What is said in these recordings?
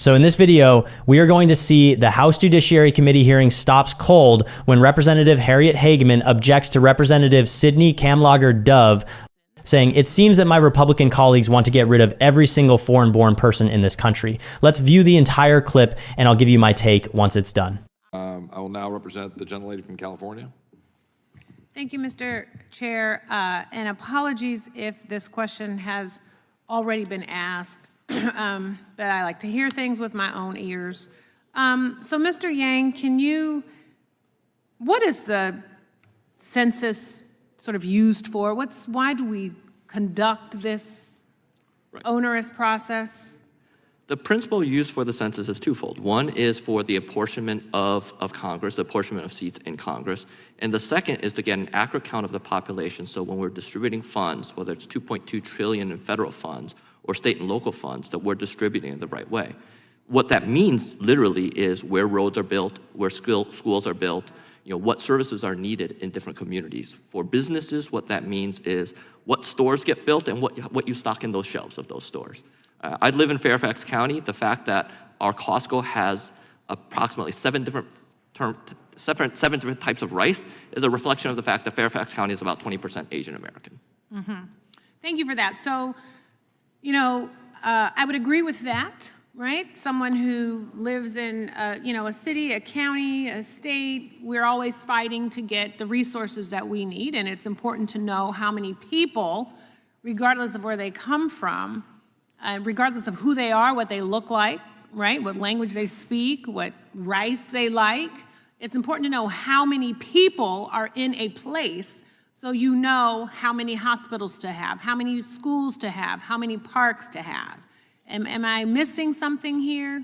So in this video, we are going to see the House Judiciary Committee hearing stops cold when Representative Harriet Hageman objects to Representative Sidney Kamlager-Dove, saying, "It seems that my Republican colleagues want to get rid of every single foreign-born person in this country." Let's view the entire clip, and I'll give you my take once it's done. I will now represent the gentlelady from California. Thank you, Mr. Chair, and apologies if this question has already been asked, but I like to hear things with my own ears. So, Mr. Yang, what is the census sort of used for? Why do we conduct this onerous process? The principle used for the census is twofold. One is for the apportionment of Congress, the apportionment of seats in Congress. And the second is to get an accurate count of the population. So when we're distributing funds, whether it's $2.2 trillion in federal funds or state and local funds, that we're distributing in the right way. What that means literally is where roads are built, where schools are built, what services are needed in different communities. For businesses, what that means is what stores get built and what you stock in those shelves of those stores. I live in Fairfax County. The fact that our Costco has approximately seven different types of rice is a reflection of the fact that Fairfax County is about 20% Asian American. Mm-hmm. Thank you for that. So, I would agree with that, right? Someone who lives in, a city, a county, a state, we're always fighting to get the resources that we need, and it's important to know how many people, regardless of where they come from, regardless of who they are, what they look like, right? What language they speak, what rice they like. It's important to know how many people are in a place so you know how many hospitals to have, how many schools to have, how many parks to have. Am I missing something here?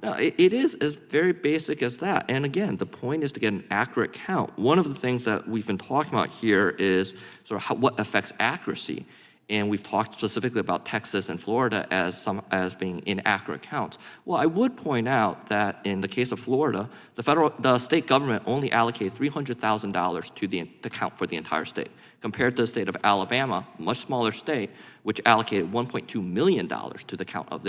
No, it is as very basic as that. And again, the point is to get an accurate count. One of the things that we've been talking about here is sort of what affects accuracy. And we've talked specifically about Texas and Florida as being inaccurate counts. Well, I would point out that in the case of Florida, the state government only allocated $300,000 to the count for the entire state, compared to the state of Alabama, a much smaller state, which allocated $1.2 million to the count of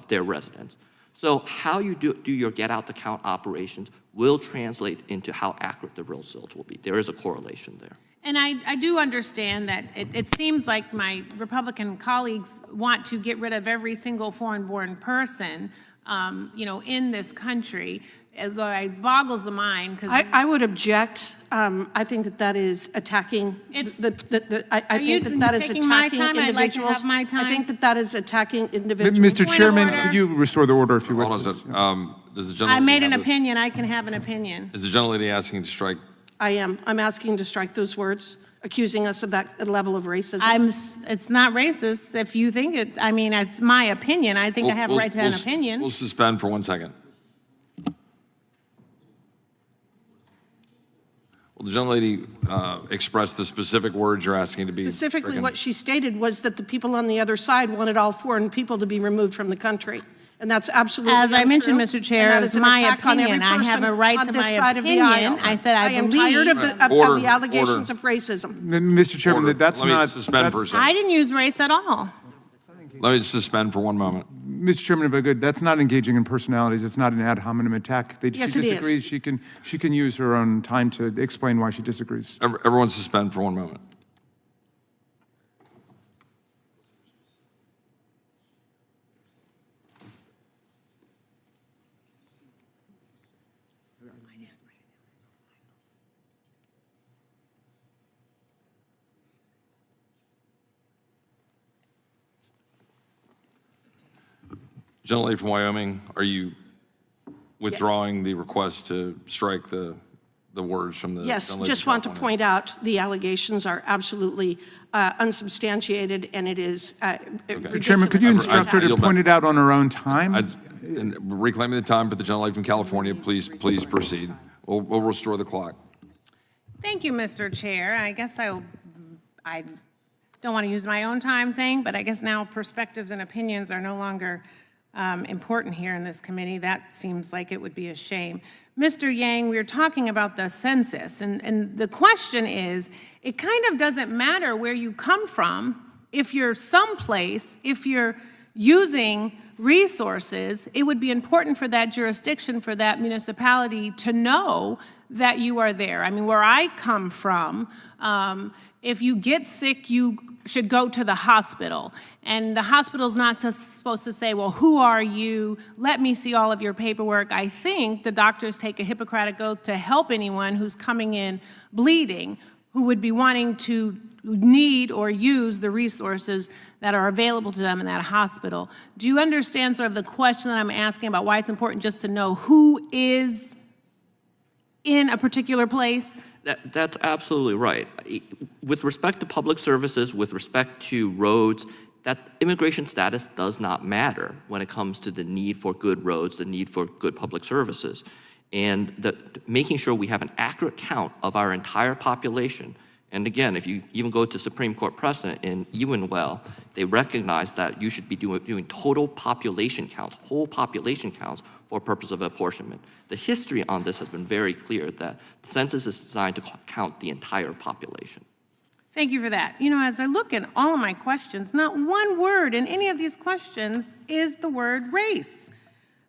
their residents. So how you do your get out the count operations will translate into how accurate the real results will be. There is a correlation there. And I do understand that it seems like my Republican colleagues want to get rid of every single foreign-born person, in this country. As it boggles the mind, because I would object. I think that is attacking. I think that is attacking individuals. I think that is attacking individuals. Mr. Chairman, could you restore the order if you would? Hold on, does the I made an opinion. I can have an opinion. Is the gentlelady asking to strike? I am. I'm asking to strike those words, accusing us of that level of racism. It's not racist if you think it. I mean, it's my opinion. I think I have a right to an opinion. We'll suspend for 1 second. Well, the gentlelady expressed the specific words you're asking to be Specifically, stricken. what she stated was that the people on the other side wanted all foreign people to be removed from the country. And that's absolutely As I untrue. mentioned, Mr. Chair, it's my opinion. I have a right to my opinion. I said I am believe. tired of the allegations of racism. Mr. Chairman, Order. that's Let me not. suspend for a second. I didn't use race at all. Let me suspend for 1 moment. Mr. Chairman, if I could, that's not engaging in personalities. It's not an ad hominem attack. Yes, she it disagrees. is. She can use her own time to explain why she disagrees. Everyone suspend for 1 moment. Gentlelady from Wyoming, are you withdrawing the request to strike the words from the Yes, gentlelady just from want to California? point out the allegations are absolutely unsubstantiated, and it is ridiculous. Chairman, could you instruct her to yield point back. it out on her own time? And reclaiming the time for the gentlelady from California, please proceed. We'll restore the clock. Thank you, Mr. Chair. I guess I don't want to use my own time saying, but I guess now perspectives and opinions are no longer important here in this committee. That seems like it would be a shame. Mr. Yang, we were talking about the census, and the question is, it kind of doesn't matter where you come from if you're someplace, if you're using resources, it would be important for that jurisdiction, for that municipality to know that you are there. I mean, where I come from, if you get sick, you should go to the hospital. And the hospital's not supposed to say, well, who are you? Let me see all of your paperwork. I think the doctors take a Hippocratic oath to help anyone who's coming in bleeding, who would be wanting to need or use the resources that are available to them in that hospital. Do you understand sort of the question that I'm asking about why it's important just to know who is in a particular place? That's absolutely right. With respect to public services, with respect to roads, that immigration status does not matter when it comes to the need for good roads, the need for good public services. And making sure we have an accurate count of our entire population. And again, if you even go to Supreme Court precedent in Ewenwell, they recognize that you should be doing total population counts, whole population counts for purpose of apportionment. The history on this has been very clear that the census is designed to count the entire population. Thank you for that. You know, as I look at all of my questions, not one word in any of these questions is the word race.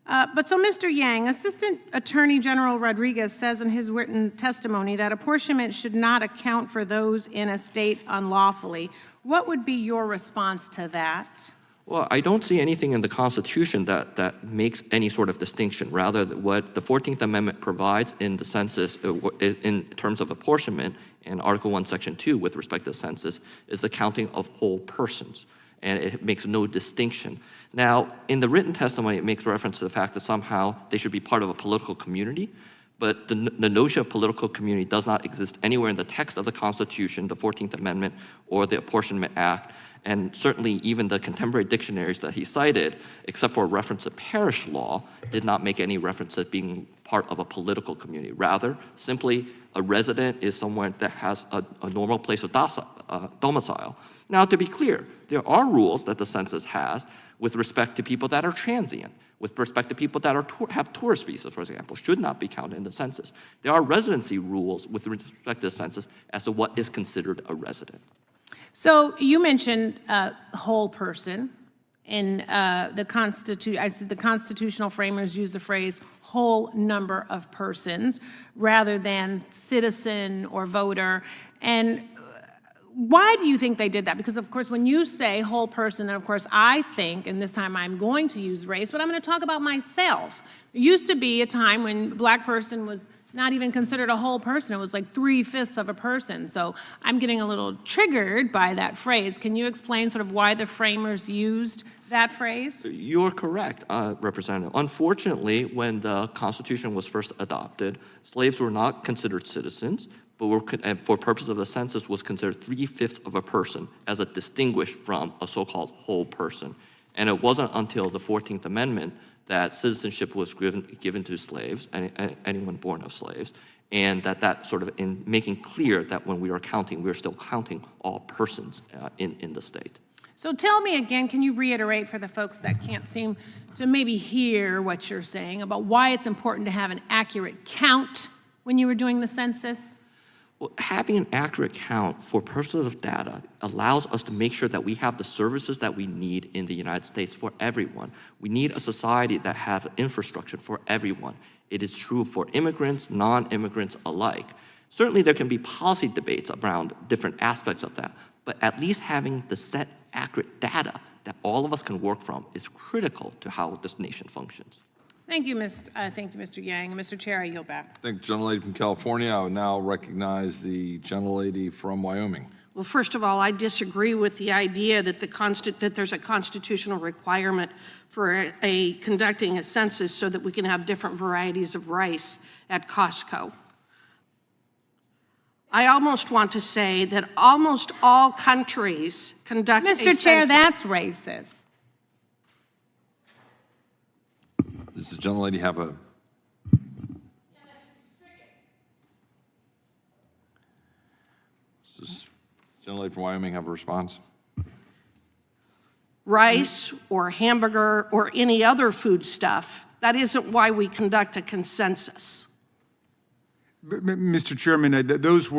But so Mr. Yang, Assistant Attorney General Rodriguez says in his written testimony that apportionment should not account for those in a state unlawfully. What would be your response to that? Well, I don't see anything in the Constitution that makes any sort of distinction. Rather, what the 14th Amendment provides in the census, in terms of apportionment, in Article 1, Section 2, with respect to the census, is the counting of whole persons. And it makes no distinction. Now, in the written testimony, it makes reference to the fact that somehow they should be part of a political community, but the notion of political community does not exist anywhere in the text of the Constitution, the 14th Amendment, or the Apportionment Act, and certainly even the contemporary dictionaries that he cited, except for a reference to parish law, did not make any reference to being part of a political community. Rather, simply a resident is someone that has a normal place of domicile. Now, to be clear, there are rules that the census has with respect to people that are transient, with respect to people that have tourist visas, for example, should not be counted in the census. There are residency rules with respect to the census as to what is considered a resident. So you mentioned whole person. In the constitutional framers use the phrase whole number of persons rather than citizen or voter. And why do you think they did that? Because, of course, when you say whole person, and of course, I think, and this time I'm going to use race, but I'm going to talk about myself. There used to be a time when a black person was not even considered a whole person. It was like 3/5 of a person. So I'm getting a little triggered by that phrase. Can you explain sort of why the framers used that phrase? You're correct, Representative. Unfortunately, when the Constitution was first adopted, slaves were not considered citizens, but were, for purpose of the census, was considered 3/5 of a person as a distinguished from a so-called whole person. And it wasn't until the 14th Amendment that citizenship was given to slaves, anyone born of slaves, and that sort of in making clear that when we are counting, we're still counting all persons in the state. So tell me again, can you reiterate for the folks that can't seem to maybe hear what you're saying about why it's important to have an accurate count when you were doing the census? Well, having an accurate count for purposes of data allows us to make sure that we have the services that we need in the United States for everyone. We need a society that has infrastructure for everyone. It is true for immigrants, non-immigrants alike. Certainly there can be policy debates around different aspects of that, but at least having the set accurate data that all of us can work from is critical to how this nation functions. Thank you, Mr. Yang. And Mr. Chair, I yield back. Thank the gentlelady from California. I would now recognize the gentlelady from Wyoming. Well, first of all, I disagree with the idea that that there's a constitutional requirement for conducting a census so that we can have different varieties of rice at Costco. I almost want to say that almost all countries conduct a census. Mr. Chair, that's racist. Does the gentlelady have a? Does the gentlelady from Wyoming have a response? Rice or hamburger or any other food stuff, that isn't why we conduct a consensus. Mr. Chairman, those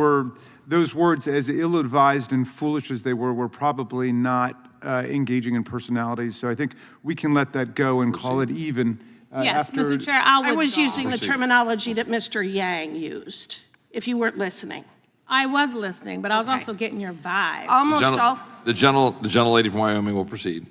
words, as ill-advised and foolish as they were probably not engaging in personalities. So I think we can let that go and call it even. Yes, after, Mr. Chair, I'll withdraw. I was using the terminology that Mr. Yang used, if you weren't listening. I was listening, but I was also getting your vibe. Almost all, The gentlelady from Wyoming will proceed.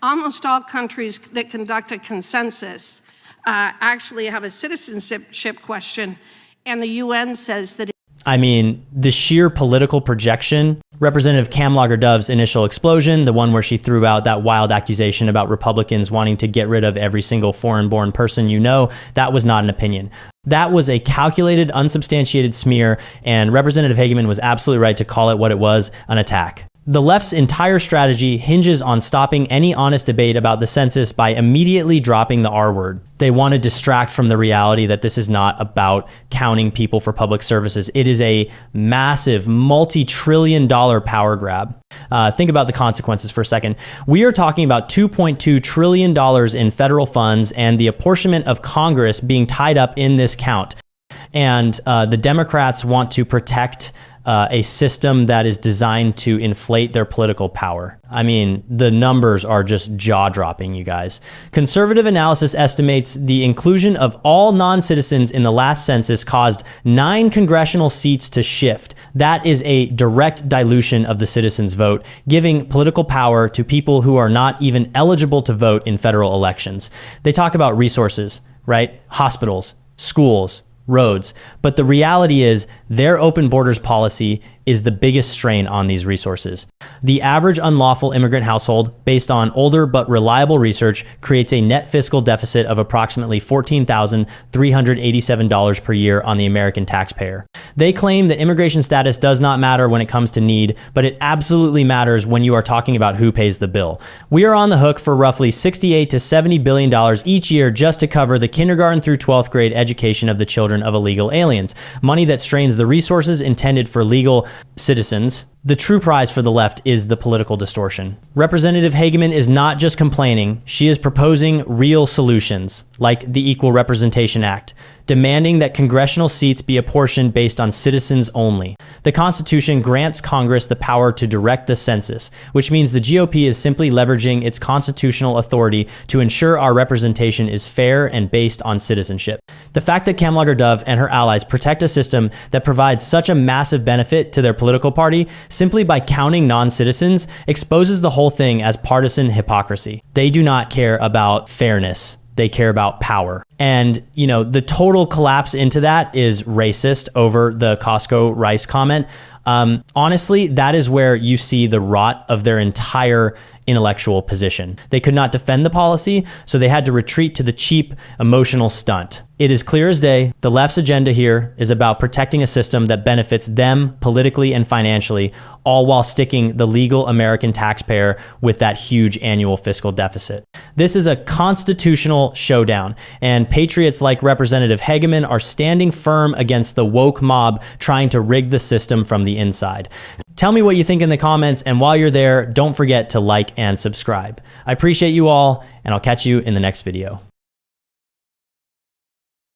almost all countries that conduct a consensus actually have a citizenship question, and the UN says that. I mean, the sheer political projection, Representative Kamlager-Dove's initial explosion, the one where she threw out that wild accusation about Republicans wanting to get rid of every single foreign-born person you know, that was not an opinion. That was a calculated, unsubstantiated smear, and Representative Hageman was absolutely right to call it what it was, an attack. The left's entire strategy hinges on stopping any honest debate about the census by immediately dropping the R word. They want to distract from the reality that this is not about counting people for public services. It is a massive, multi-trillion-dollar power grab. Think about the consequences for a second. We are talking about $2.2 trillion in federal funds and the apportionment of Congress being tied up in this count. And the Democrats want to protect a system that is designed to inflate their political power. I mean, the numbers are just jaw-dropping, you guys. Conservative analysis estimates the inclusion of all non-citizens in the last census caused 9 congressional seats to shift. That is a direct dilution of the citizens' vote, giving political power to people who are not even eligible to vote in federal elections. They talk about resources, right? Hospitals, schools, roads. But the reality is their open borders policy is the biggest strain on these resources. The average unlawful immigrant household, based on older but reliable research, creates a net fiscal deficit of approximately $14,387 per year on the American taxpayer. They claim that immigration status does not matter when it comes to need, but it absolutely matters when you are talking about who pays the bill. We are on the hook for roughly $68 to $70 billion each year just to cover the kindergarten through 12th grade education of the children of illegal aliens, money that strains the resources intended for legal citizens. The true prize for the left is the political distortion. Representative Hageman is not just complaining, she is proposing real solutions, like the Equal Representation Act, demanding that congressional seats be apportioned based on citizens only. The Constitution grants Congress the power to direct the census, which means the GOP is simply leveraging its constitutional authority to ensure our representation is fair and based on citizenship. The fact that Kamlager-Dove and her allies protect a system that provides such a massive benefit to their political party simply by counting non-citizens exposes the whole thing as partisan hypocrisy. They do not care about fairness. They care about power. And, you know, the total collapse into that is racist over the Costco rice comment. Honestly, that is where you see the rot of their entire intellectual position. They could not defend the policy, so they had to retreat to the cheap emotional stunt. It is clear as day, the left's agenda here is about protecting a system that benefits them politically and financially, all while sticking the legal American taxpayer with that huge annual fiscal deficit. This is a constitutional showdown, and patriots like Representative Hageman are standing firm against the woke mob trying to rig the system from the inside. Tell me what you think in the comments, and while you're there, don't forget to like and subscribe. I appreciate you all, and I'll catch you in the next video.